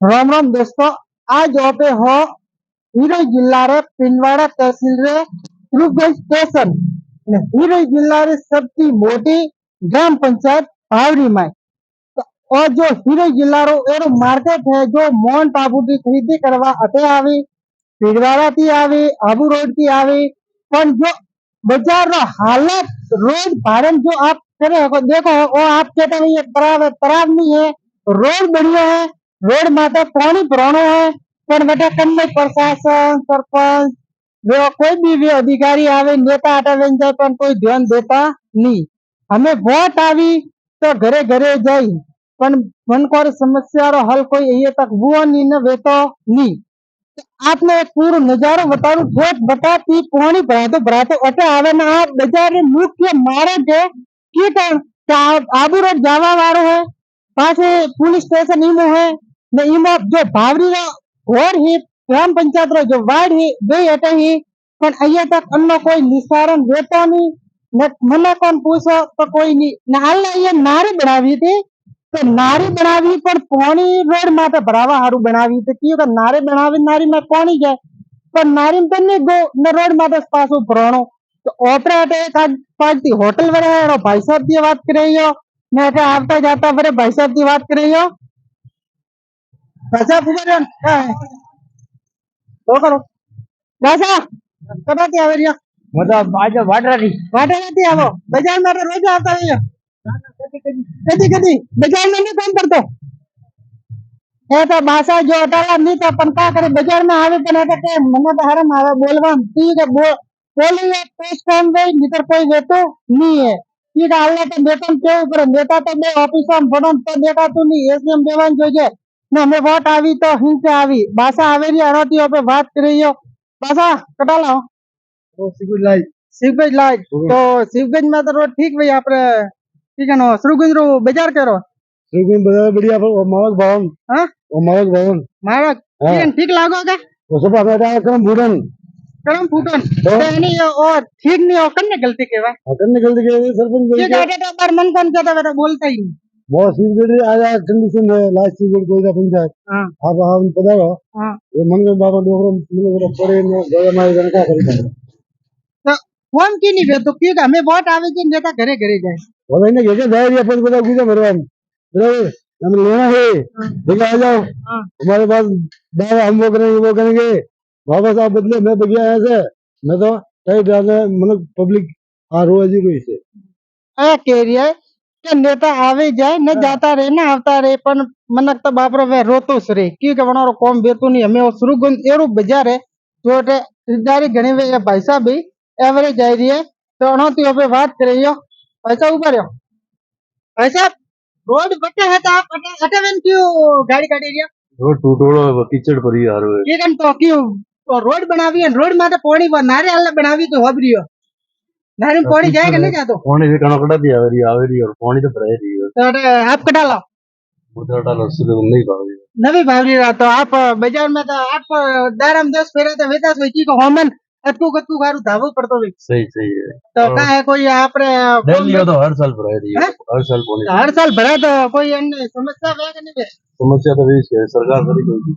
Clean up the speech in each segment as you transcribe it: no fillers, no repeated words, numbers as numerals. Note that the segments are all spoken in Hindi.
राम राम दोस्तों। आज पे हो हीरोई जिला रे पिंडवाड़ा तहसील रे रूपगंज स्टेशन ने हीरोई जिला रे सबसे मोटी ग्राम पंचायत भावरी में। तो और जो हीरोई जिला रो एरो मार्केट है जो माउंट आबू की खरीदी करवा अटे आवी पिंडवाड़ा थी आवी आबू रोड थी आवी पण जो बाजार रो हालत रोड भाड़े जो आप करे हो देखो वो आप कहते नहीं है खराब नहीं है। रोड बढ़िया है। रोड माटे पानी भराणो है पण बेटा कन्ने प्रशासन सरपंच जो कोई भी अधिकारी आवे नेता आटा वेन जाए पण कोई ध्यान देता नहीं। हमें वोट आवी तो घरे घरे जाई पण मन को समस्या रो हल कोई ये तक वो नहीं न वेतो नहीं। आपने एक पूरा नजारो बताऊं ठेठ बताती पानी भराते अटे आवे ना आप बाजार रे मुख्य मार्ग है की आबू रोड जावा वाळो है पासे पुलिस स्टेशन इमो है ने इमो जो भावरी रो घोर ही ग्राम पंचायत रो जो वार्ड ही गई अटे ही पण अहिया तक अन्नो कोई निस्तारण देता नहीं ने मने कोन पूछो तो कोई नहीं ने हाल अहिया नारी बनावी थी तो नारी बनावी पर पानी रोड माटे भरावा हारू बनावी तो क्यों नारी बनावी नारी में पानी जाए पर नारी में तो नहीं गो न रोड माटे पासो भराणो तो ओपरे अटे एक आज पार्टी होटल वरे है भाई साहब की बात कर रही हो मैं अटे आवता जाता वरे भाई साहब की बात कर रही हो भाई साहब उधर तो करो भाई साहब कदा की आवे रिया मतलब आज वाटा नहीं आवो बाजार में तो रोज आता रही हो कदी कदी बाजार में नहीं काम करतो એ તો ભાષા જો અટાલા નહીં તો પણ કા કરે બજાર માં આવે પણ એટલે કે મને તો હરમ આવે બોલવા ઠીક है बोली है पेश काम गई नितर कोई वेतो नहीं है ठीक है हालने तो वेतन केવું પડે नेता तो बे ऑफिस में बड़न तो देखाતું नहीं एसएम देवान જોઈએ ને અમે વોટ આવી તો હિંસે આવી ભાષા આવેરી અરોતી पे बात कर रही हो भाषा कटाला तो शिवगंज लाइट तो शिवगंज में तो रोड ठीक भाई आपरे ठीक है नो श्रीगंज रो बाजार करो श्रीगुन बाजार बढ़िया मावक भवन हां मावक भवन मारक ठीक लागो के तो सब हमें करम भूडन करम फूटन तो नहीं और ठीक नहीं हो कन्ने गलती केवा अकन निकल के सरपंच बोल ठीक है तो पर मन कौन कहता बेटा बोलता ही नहीं बहुत सीट आया कंडीशन है लास्ट सीट कोई का पंचायत हां आप हम पता हो हां ये मंगल बाबा डोगरो मिले पड़े ने गया माई जनता करी तो फोन की नहीं तो क्यों हमें वोट आवे के नेता घरे घरे जाए बोले ने के जाए ये अपन को गुजा भरवा बराबर हमें लेना है देखा आ जाओ हमारे पास दावा हम वो करेंगे वापस आप बदले मैं बगिया ऐसे मैं तो कई डाले मतलब पब्लिक आ रोज ही रोई से आ कह रही है कि नेता आवे जाए न जाता रहे न आवता रहे पण मनक तो बापरो वे रोतो स रे क्यों वनारो कॉम बेतो नहीं हमें शुरुगुन एरो बाजार है जो अटे खरीदारी घणी वे भाई साहब भी एवरेज जाई रही है तो अनोती पे बात कर रही हो भाई साहब ऊपर हो भाई साहब रोड बटे है तो आप अटे वेन क्यों गाड़ी काटी रही रोड टूटोड़ो कीचड़ पड़ी यार ये कन तो क्यों तो रोड बनावी है रोड में तो पानी नारे हल्ला बनावी तो होब रही हो नारे में पानी जाएगा नहीं जातो पानी से कनकड़ा दी आवेरी और पानी तो भराई रही है तो आप कटा लो उधर डालो सुबह नहीं भावी नवी भावरी रहा तो आप बाजार में तो आप दारम 10 फेरा तो वेता सोची को होमन अतकू कतकू गारू धावो पड़तो वे सही सही है तो का है कोई आपरे दिल्ली तो हर साल भराई रही है हर साल पानी हर साल भरा तो कोई अन्य समस्या वे कि नहीं समस्या तो वही है सरकार करी कोई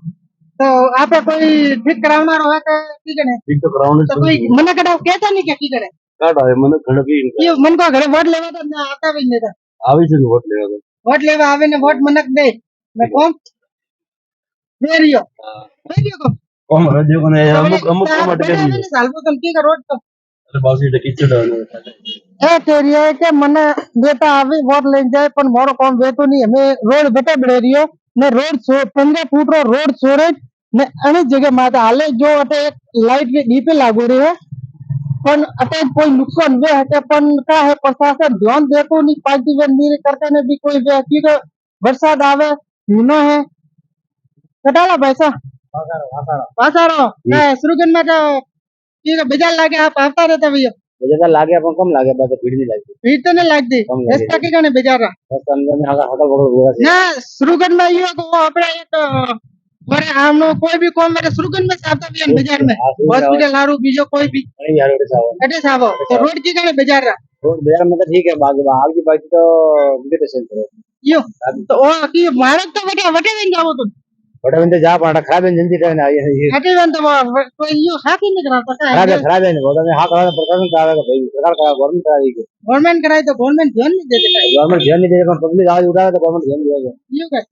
तो आपे कोई ठीक करावना रहा है ठीक है ठीक तो करावने तो कोई मना कटाव कहता नहीं क्या ठीक है काट आए मन खड़की ये मन को घरे वोट लेवा तो ना आता भी नहीं था आवी से वोट लेवा तो वोट लेवा आवे ने वोट मनक दे मैं कौन दे रियो को कौन है देखो ने अमुक अमुक को मट के नहीं सालबो तुम की रोड तो अरे बासी de कीचड़ ए तेरिया के मने बेटा आवे वोट ले जाए पण मोरो काम वेतो नहीं हमें रोड बटे बड़े रियो ने रोड 15 फुट रो रोड छोरे ने अनी जगह माते हाले जो अटे एक लाइट के डीपे लागू रे है पण अटे कोई नुकसान वे है पण का है प्रशासन ध्यान देतो नहीं पार्टी वे नीरे करके ने भी कोई व्यक्ति का बरसात आवे महीनो है कटाला पैसा वासारो ना शुरुगन में तो ठीक है बाजार लागे आप आवता रहता भैया बाजार लागे अपन कम लागे बात भीड़ नहीं लगती भीड़ तो नहीं लगती रास्ता के कने बाजार बस अंदर में हगा हगा बगल ना शुरुगन में यो को अपना एक बड़े हमनो कोई भी कौन मेरे शुरुगन में आवता भी बाजार में हॉस्पिटल हारू बीजो कोई भी नहीं यार अटे सावो तो रोड की कने बाजार रोड बाजार में तो ठीक है बाकी आगे बाकी तो बिल्कुल सेंटर यो तो ओ की मारक तो वटे वटे नहीं जावो तो छोटे बंदे जा पाटा खराब है जल्दी ट्रेन आई है ये हटी बन तो कोई यो हाथी नहीं कराता का खराब है बहुत में हाँ करा प्रशासन करा भाई सरकार करा गवर्नमेंट करा दी गवर्नमेंट कराई तो गवर्नमेंट ध्यान नहीं देते का गवर्नमेंट ध्यान नहीं दे रहा पब्लिक आज उठा तो गवर्नमेंट ध्यान दिया यो का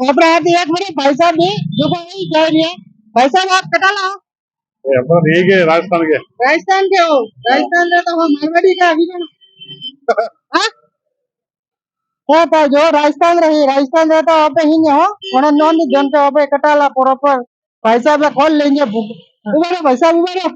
ऊपर आते एक मिनट भाई साहब ने जो को यही कह रही है भाई साहब आप कटा लो अपन यही के राजस्थान के हो राजस्थान में तो वो मारवाड़ी का अभी हाँ तो जो राजस्थान रहता वहाँ पे ही नहीं हो वहाँ नॉन जन के वहाँ पे कटाला प्रॉपर भाई साहब खोल लेंगे उबारो भाई साहब उबारो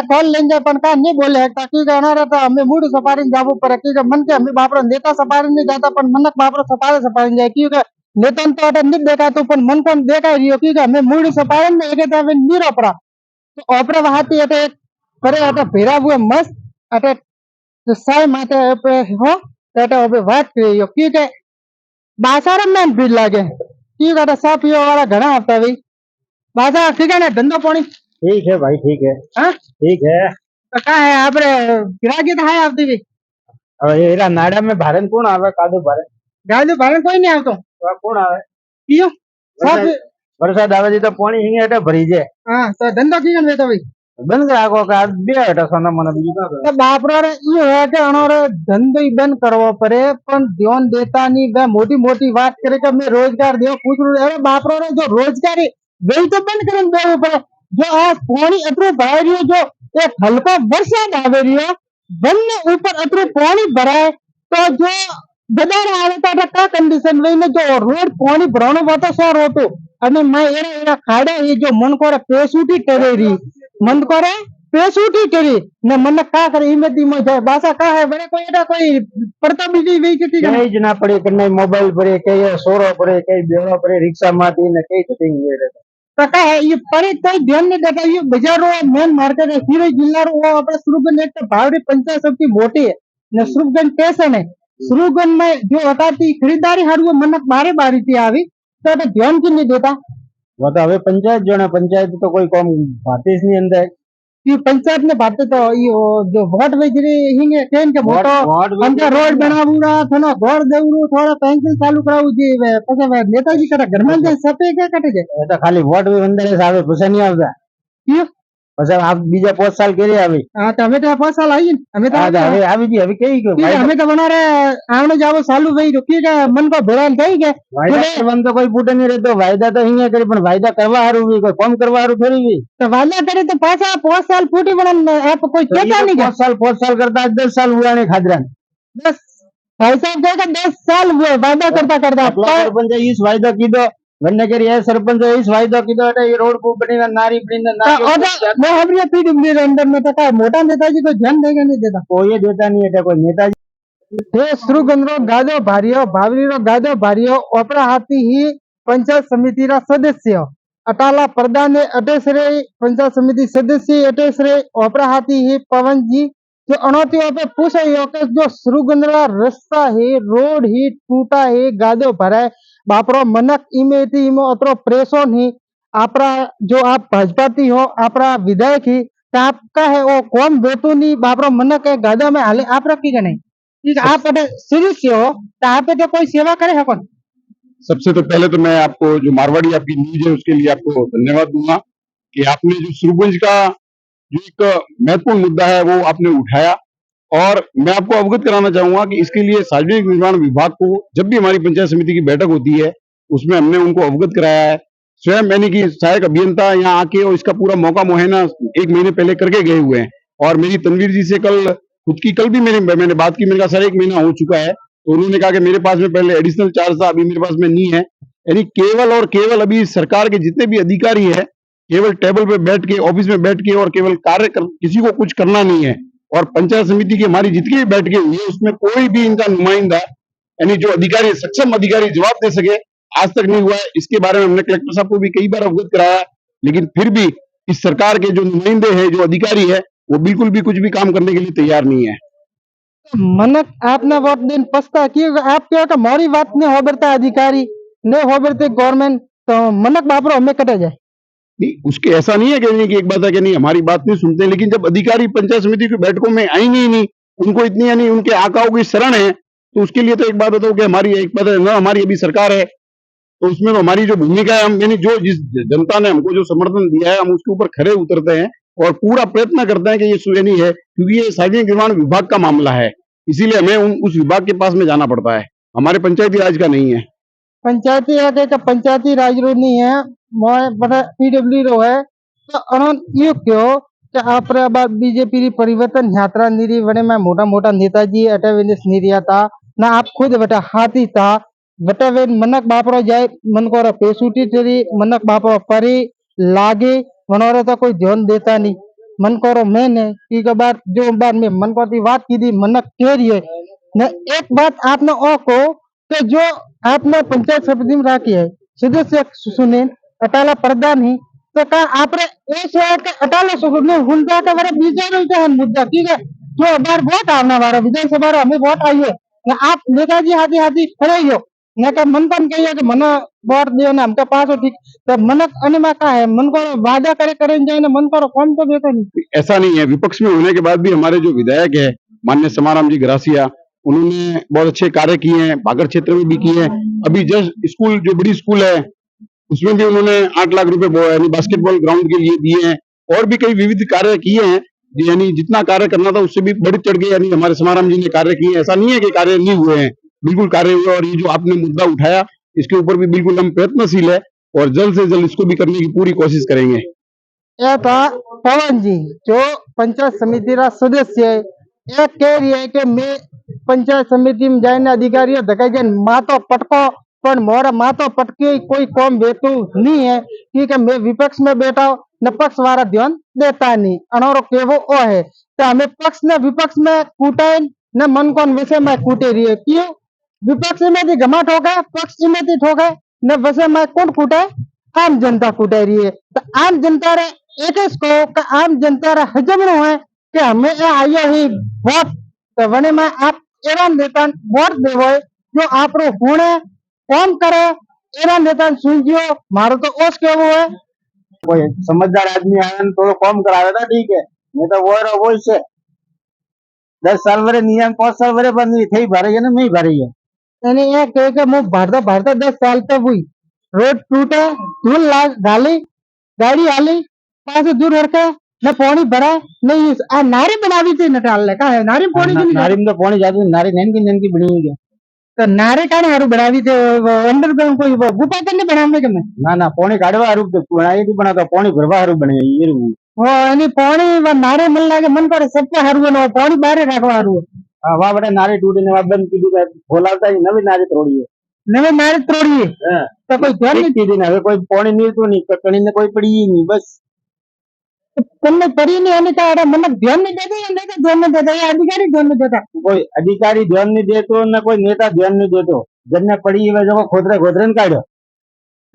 खोल लेंगे पण का नहीं बोले ताकि कहना रहता हमें मूड सफारी जाबू पर क्योंकि मन के हमें बापरो नेता सफारी नहीं जाता पण मनक बापरो सफारी जाए क्योंकि नेता तो अटे नहीं देखा तो पण मन को देखा रही क्योंकि हमें मूड सफारी में एक हमें नहीं रोपरा तो ओपरा वहाती अटे करे अटे भेरा हुए मस्त अटे साय माटे हो तो अटे बात करियो क्योंकि बासारम में भीड़ लागे क्योंकि अटे सा पीवा वाला घना आता भाई बासा ठीक है ना धंधो पानी ठीक है भाई ठीक है हाँ ठीक है तो का है आपरे गिराकी तो है आपती भी अब ये एरा नाड़ा में भारत कौन आवे कादू भारत गाजू भारत कोई नहीं आवतो तो कौन आवे क्यों सब वरसाद आवे जी तो पानी हिंगे अटे भरी जाए हाँ तो धंधो की देतो भाई बंद राखो का बे अटे सोना मन बीजू का तो बापरा रे यो है के अनोरे धंधो ही बंद करवो पड़े पण ध्यान देता नहीं बे मोटी मोटी बात करे कि मैं रोजगार देव पूछ रू अरे बापरा रे जो रोजगारी वही तो बंद करन देवो पड़े जो आज पानी अतरो भराई रियो जो एक हल्को बरसात आवे रियो बन्ने ऊपर अतरो पानी भराए तो जो गदार आवे तो का कंडीशन वही में जो रोड पानी भरानो वो तो सर होतो अने मैं एरा एरा खाड़े ये जो मन को पेसूटी करे री मन को पेसूटी करी ने मन का करे इमे दी में जाए बासा का है बड़े कोई एटा कोई पड़ता बिजली वही किती का कई जना पड़े कने मोबाइल पड़े कई सोरो पड़े कई बेड़ो पड़े रिक्शा माटी ने कई सेटिंग ये तो का है ये पड़े कोई ध्यान नहीं देता ये बाजार रो मेन मार्केट है हीरो जिला रो वो अपने सुरुगन एक भावरी पंचायत सबकी मोटी है ने सुरुगन स्टेशन है सुरुगन में जो हटाती खरीदारी हर वो मनक बारे बारी थी आवी तो एटा ध्यान क्यों नहीं देता वो तो हवे पंचायत जो ना पंचायत तो कोई काम बातें नहीं अंदर ये पंचायत में बातें तो ये जो वोट वेजरी हिंगे ट्रेन के वोट अंदर रोड बनावूरा थोड़ा घर देवरू थोड़ा पेंसिल चालू करावू जी पछे नेताजी करे घर में जे सपे के कटे जे ये तो खाली वोट भी अंदर से आवे पैसा नहीं आवता क्यों પછી આપ બીજા 5 સાલ કરી આવી हाँ तो हमें तो 5 साल आई हमें तो હવે આવી जी હવે કઈ ગયો हमें तो बना रहे आने जाओ चालू वही रुकी के मन को भेड़ान कही के વાયદા કરવાનું તો કોઈ ફૂટે નહીં રહેતો વાયદા તો અહીંયા કરી પણ વાયદા કરવા હારું भी કોઈ ફોન કરવા હારું થોડી भी तो वादा करे तो पासा 5 साल फूटी बना आप कोई कहता नहीं 5 साल करता 10 साल हुआ नहीं खादरान 10 भाई साहब कहेगा 10 साल हुए वादा करता करता सरपंच इस वायदा कीधो गन्ने करी है सरपंच इस वायदा कीधो એટલે ये रोड को बनी नारी बनी नारी मैं हमरे पीडी मेरे अंदर में तो का मोटा नेताजी को ध्यान देगा नहीं देता कोई देता नहीं है कोई नेताजी हे श्रुगंद्रो गादो भारियो भावरीरो गादो भारियो ओपरा हाथी ही पंचायत समिति रा सदस्य अटाला प्रधान अटेसरे पंचायत समिति सदस्य अटेसरे ओपरा हाथी ही पवन जी जो अनोती पे पूछे के जो श्रुगंद्रा रास्ता है रोड ही टूटा है गादो भराए बापरो मनक इमे थी इमो अतरो प्रेसो नहीं आपरा जो आप भाजपाती हो आपरा विधायक ही तो आपका है वो कौन बेतु नहीं बापरो मनक है गादा में हाले आप रखी के नहीं ठीक आप अटे सदस्य हो तो आप तो कोई सेवा करे है कौन सबसे तो पहले तो मैं आपको जो मारवाड़ी आपकी न्यूज है उसके लिए आपको धन्यवाद दूंगा कि आपने जो सुरगुंज का जो एक महत्वपूर्ण मुद्दा है वो आपने उठाया और मैं आपको अवगत कराना चाहूंगा कि इसके लिए सार्वजनिक निर्माण विभाग को जब भी हमारी पंचायत समिति की बैठक होती है उसमें हमने उनको अवगत कराया है स्वयं यानी कि सहायक अभियंता यहाँ आके और इसका पूरा मौका मुहैया 1 महीने पहले करके गए हुए हैं और मेरी तनवीर जी से कल भी मैंने बात की मैंने कहा सर 1 महीना हो चुका है तो उन्होंने कहा कि मेरे पास में पहले एडिशनल चार्ज था अभी मेरे पास में नहीं है यानी केवल और केवल अभी सरकार के जितने भी अधिकारी है केवल टेबल पे बैठ के ऑफिस में बैठ के और केवल किसी को कुछ करना नहीं है और पंचायत समिति की हमारी जितनी भी बैठकें हुई है उसमें कोई भी इनका नुमाइंदा यानी जो अधिकारी सक्षम अधिकारी जवाब दे सके आज तक नहीं हुआ है इसके बारे में हमने कलेक्टर साहब को भी कई बार अवगत कराया लेकिन फिर भी इस सरकार के जो नुमाइंदे हैं जो अधिकारी है वो बिल्कुल भी कुछ भी काम करने के लिए तैयार नहीं है मनक आपने वोट दिन पछता क्यों आप क्या कि मोरी बात ने हो बरता अधिकारी ने हो बरते गवर्नमेंट तो मनक बापरो हमें कटे जाए नहीं उसके ऐसा नहीं है कहने की एक बात है कि नहीं हमारी बात नहीं सुनते लेकिन जब अधिकारी पंचायत समिति की बैठकों में आएंगे ही नहीं उनको इतनी यानी उनके आकाओं की शरण है तो उसके लिए तो एक बात बताओ कि हमारी एक बात है ना हमारी अभी सरकार है तो उसमें तो हमारी जो भूमिका है, हम यानी जो जिस जनता ने हमको जो समर्थन दिया है, हम उसके ऊपर खरे उतरते हैं और पूरा प्रयत्न करते हैं कि ये सुयनी है, क्योंकि ये सार्वजनिक निर्माण विभाग का मामला है, इसीलिए हमें उस विभाग के पास में जाना पड़ता है, हमारे पंचायती राज का नहीं है। पंचायती राज का पंचायती राज रो नहीं है, मोय बड़ा पीडब्ल्यू रो है। तो अनोन यो क्यों कि आप बीजेपी री परिवर्तन यात्रा नीरी बने में मोटा मोटा नेताजी अटेवेंस नीरिया था ना, आप खुद बेटा हाथी था बेटा वे मनक बापरो जाए मन को पेसूटी तेरी मनक बापरो परी लागे मनोरे तो कोई ध्यान देता नहीं मन को मैंने की बार जो बार में मन को बात की थी मनक कह रही है न। एक बात आपने ओ को कि जो आपने पंचायत समिति में रखी है सदस्य सुने अटाला प्रधान ही तो का आपने एक के अटाला सुने हुंडा का बड़ा बीजा का मुद्दा ठीक है जो बार वोट आना वाला विधानसभा हमें वोट आई है न आप नेताजी हाथी हाथी खड़े हो न का मन पण कहिए कि मन वोट दियो ने हमका पास हो ठीक तो मनक अनिमा का है मन को वादा करे जाए ना मन को कौन तो देता नहीं। ऐसा नहीं है, विपक्ष में होने के बाद भी हमारे जो विधायक है माननीय समाराम जी गरासिया, उन्होंने बहुत अच्छे कार्य किए हैं, बागर क्षेत्र में भी किए हैं। अभी जस्ट स्कूल जो बड़ी स्कूल है उसमें भी उन्होंने 8 लाख रुपए यानी बास्केटबॉल ग्राउंड के लिए दिए हैं और भी कई विविध कार्य किए हैं, यानी जितना कार्य करना था उससे भी बढ़ चढ़ के यानी हमारे समाराम जी ने कार्य किए हैं। ऐसा नहीं है कि कार्य नहीं हुए हैं, बिल्कुल कार्य हुए और ये जो आपने मुद्दा उठाया इसके ऊपर भी बिल्कुल हम प्रयत्नशील है और जल्द से जल्द इसको भी करने की पूरी कोशिश करेंगे। यह था पवन जी जो पंचायत समिति का सदस्य है। यह कह रही है कि मैं पंचायत समिति में जाने अधिकारी धकाई जाए मातो पटको पर मोरा मातो पटके कोई कौम बेतु नहीं है ठीक है। मैं विपक्ष में बैठा हूँ न पक्ष वाला ध्यान देता नहीं अनोरो केवो ओ है तो हमें पक्ष ने विपक्ष में कूटाए न मन कौन विषय में कूटे रही है क्यों विपक्ष में भी घमा ठोका पक्ष में भी ठोका न वैसे में कौन कूटा आम जनता कूटा रही है। तो आम जनता रे एक इसको का आम जनता रे हजम न है कि हमें ये आया ही वोट तो वने में आप एरा नेता वोट देवो जो आप रो होने काम करे एरा नेता सुनजियो मारो तो ओस केवो है। कोई समझदार आदमी आया ने थोड़ो कम करावे था ठीक है, नहीं तो वो रो वो से 10 साल वरे नियम 5 साल वरे बंद नहीं थई भरे है ना नहीं भरी है। यानी ये कह के मैं भारत भारत 10 साल तक हुई रोड टूटा धूल लाग डाली गाड़ी आली पास दूर हड़के न पानी भरा नहीं आ नारी बनावी थी न डाल का है नारी पानी की नारी में तो पानी जाती नारी नैन की बनी है तो नारे का हारू बनावी थे अंडरग्राउंड कोई गुफा करने बनाने के में ना पानी काढ़वा हारू तो बनाई थी बना तो पानी भरवा हारू बने ये वो यानी पानी व नारे मन लागे मन पर सबके हारू न पानी बाहर रखवा हारू वाह बड़े नारी टूटी ने बंद की दी खोलाता ही नवी नारी तोड़ी है नवे नारे तोड़ी है तो कोई ध्यान नहीं की दिन है कोई पानी नहीं तो नहीं ककड़ी ने कोई पड़ी ही नहीं बस तुमने परी नहीं आने का अरे मतलब ध्यान नहीं देते या नहीं ध्यान नहीं देता या अधिकारी ध्यान नहीं देता कोई अधिकारी ध्यान नहीं देतो न कोई नेता ध्यान नहीं देतो जन्ने पड़ी है जो खोदरे ने काढ़ो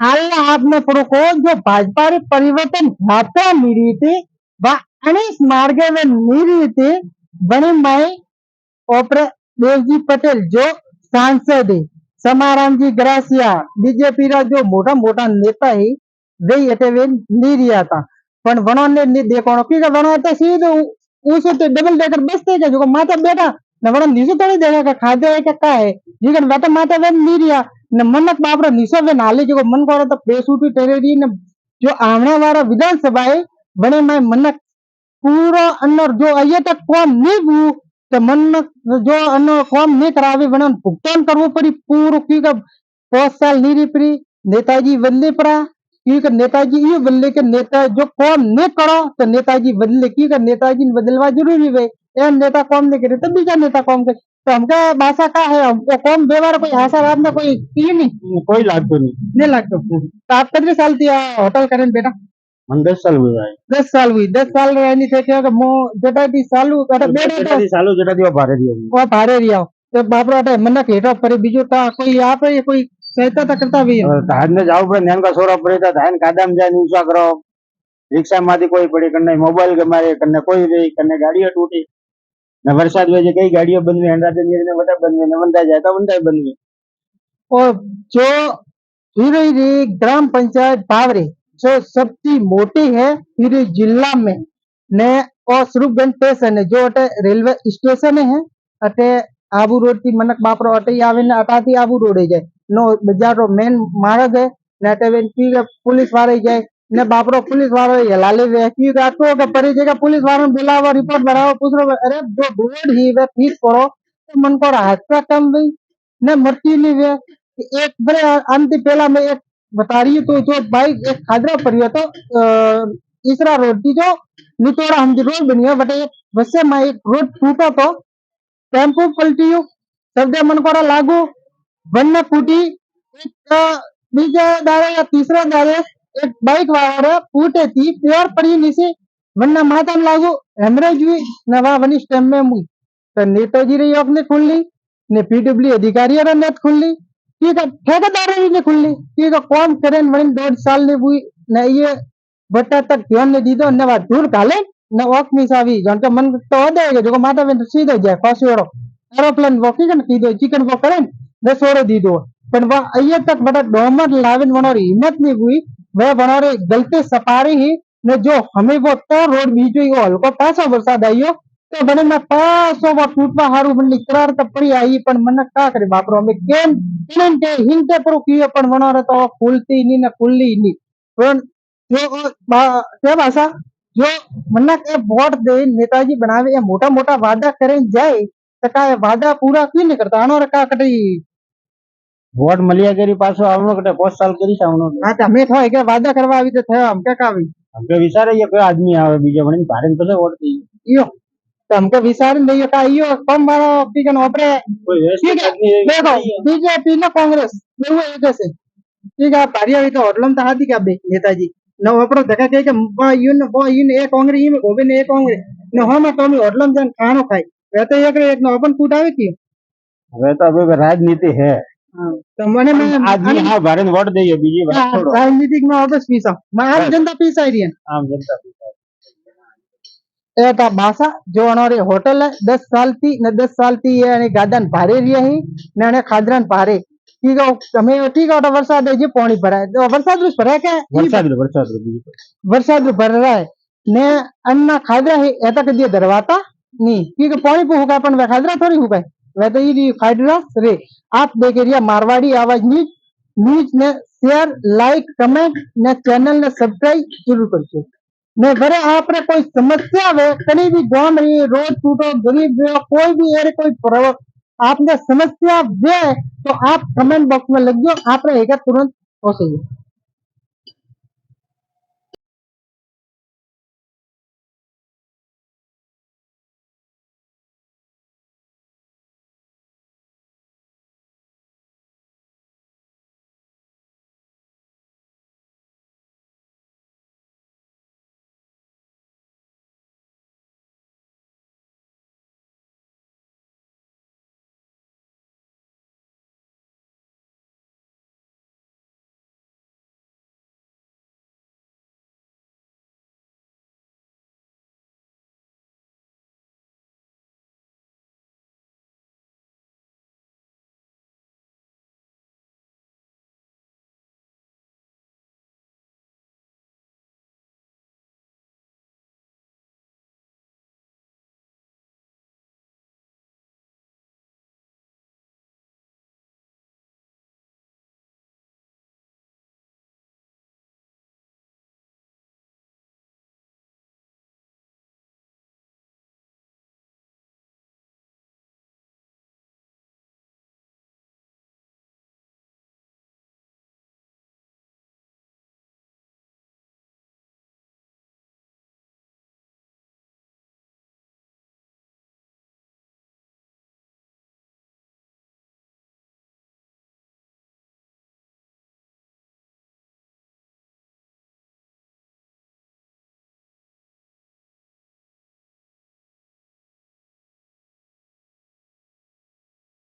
हाल आपने पढ़ो को जो भाजपा रे परिवर्तन यात्रा मिली थी वह अनिस मार्गे में मिली थी बने माई ओपरे देवजी पटेल जो सांसद है समाराम जी गरासिया बीजेपी रा जो मोटा मोटा नेता है वे अटेवे नहीं रिया था पण वनो ने नहीं देखो कि वनो तो सीधे उसे तो डबल डेकर बसते के जो माता बेटा न वनो नीचे थोड़ी देगा का खादे है का है जीवन बेटा माता वे नहीं रिया न मनक बापरा निशा वे नाले जो मन को तो पेसूटी टेरेरी न जो आमने वाला विधानसभा है बने में मनक पूरा अंदर जो आये तक कौन नहीं हु तो मनक जो अन्न कौन नहीं करावे बने भुगतान करवो पड़ी पूरा की का 5 साल नहीं पड़ी नेताजी बदले पड़ा की का नेताजी ये बदले के नेता जो कौन नहीं करो तो नेताजी बदले की का नेताजी बदलवा जरूरी है ये नेता कौन नहीं करे तब भी क्या नेता कौन करे तो हमका भाषा का है हमको कौन व्यवहार कोई आशा रात में कोई की नहीं कोई लागतो नहीं लगता तो आप कितने साल थी होटल करें बेटा हम 10 साल हुए भाई 10 साल हुई 10 साल रहनी थे क्या मो जटा दी सालू अटा बेटा सालों जटा दियो भारे दियो वो भारे रिया तो बापरा अटा मन हेठा पर बीजो ता कोई आप ये कोई सहायता ता करता भी धान ने जाओ पर ध्यान का सोरा पड़े था धान कादम जाए ऊंचा करो रिक्शा मादी कोई पड़ी करने मोबाइल के मारे करने कोई रे करने गाड़ियां टूटी न बरसात में कई गाड़ियां बंद हुई हंडा ने वटा बंद हुई न वंदा जाता वंदा बंद हुई और जो हिरेरी ग्राम पंचायत बावरे जो सबसे मोटी है हिरे जिला में ने और स्वरूपगंज स्टेशन है जो अटे रेलवे स्टेशन है अटे आबू रोड की मनक बापरो अटे आवे ने अटाती आबू रोड है जाए नो बजारो मेन मार्ग है ने टेवन की पुलिस वाले जाए ने बापरो पुलिस वालो हलाले वे की आतो के परी जगह पुलिस वालों बुलावा रिपोर्ट बनाओ पूछो अरे जो रोड ही वे ठीक करो तो मन को हादसा कम भी ने मरती नहीं वे एक बड़े अंत पहला मैं एक बता रही हूँ तो जो बाइक एक खादरा परियो तो इसरा रोड थी जो नितोड़ा हम रोड बनी है बट एक वैसे में एक रोड टूटा तो टेम्पो पलटी शब्द मन को लागू बन्ने फूटी एक बीजे दारे या तीसरा दारे एक बाइक वाला फूटे थी प्योर पड़ी नीचे वन्ना माता में लागू हेमरेज हुई नवा वनी स्टेम में मुई तो नेताजी रे योग ने खुल ली ने पीडब्ल्यू अधिकारियों ने नेट खुल ली ठीक है ठेकेदार ने खुल ली ठीक है कौन करें वनी 1.5 साल ने हुई न ये बट्टा तक ध्यान ने दी दो न वा दूर काले न वॉक मिस आवी जन के मन तो देगा जो माता में सीधो जाए फांसीड़ो एरोप्लेन वॉकिंग ने कीधो चिकन वॉक करे ने सोड़े दीदो पण वा अये तक बड़ा डोमर लाविन बनोरी हिम्मत नहीं हुई वह बनोरे गलती सपारी ही ने जो हमें वो तो रोड बीच ही हल्को पासा वरसाद आयो तो बने में पासो वो टूटवा हारू बनी करार तो पड़ी आई पण मन का करे बापरो हमें केम केम के हिंते पर कियो पण बनोरे तो खुलती नहीं ने खुली नहीं पण जो क्या भाषा जो मन्ना के वोट दे नेताजी बनावे या मोटा मोटा वादा करें जाए तो का वादा पूरा क्यों नहीं करता आनो का कटी वोट मलिया केरी पाछो आवनो कटे 5 साल करी आवनो हाँ तो हमें थो के वादा करवा आवी तो थे हम क्या कावी हमके विचार है ये कोई आदमी आवे बीजे बणी भारे ने पछे वोट दी यो तो हमके विचार नहीं का यो कम मारो पीकन ओपरे कोई ठीक व्यवस्थित है आदमी है देखो बीजेपी ना कांग्रेस दोनों एक से ठीक है भारी अभी तो होटलम तो हाथी का बे नेताजी न ओपरो धक्का के वो यून ए कांग्रेस ही में गोबे ने ए कांग्रेस न हो में तो होटलम जन खानो खाई वे तो एक न ओपन कूट आवे की હવે તો હવે राजनीति है तो मने में आदमी हाँ भारे ने वोट दे बीजी बात छोड़ो राजनीतिक में वापस पीसा मैं आम जनता पीसा ही रही आम जनता एटा भाषा जो अनोरे होटल है 10 साल थी ने 10 साल थी ये गादन भारे रही ही ने खादरन भारे ठीक है તમે ठीक है वरसाद है जी पानी भराय तो वरसाद रुस भराय के वरसाद भर रहा है ने अन्ना खादरा है एता के दिए दरवाता नहीं ठीक है पानी पे होगा अपन वे खादरा थोड़ी होगा वे तो ये खादरा रे आप देख रिया मारवाड़ी आवाज न्यूज ने शेयर लाइक कमेंट ने चैनल ने सब्सक्राइब जरूर करજો ने भरे आपने कोई समस्या है कहीं भी गांव में रोड टूटो गरीब हो कोई भी एरे कोई आपने समस्या है तो आप कमेंट बॉक्स में लिख दो आपने एक तुरंत हो सके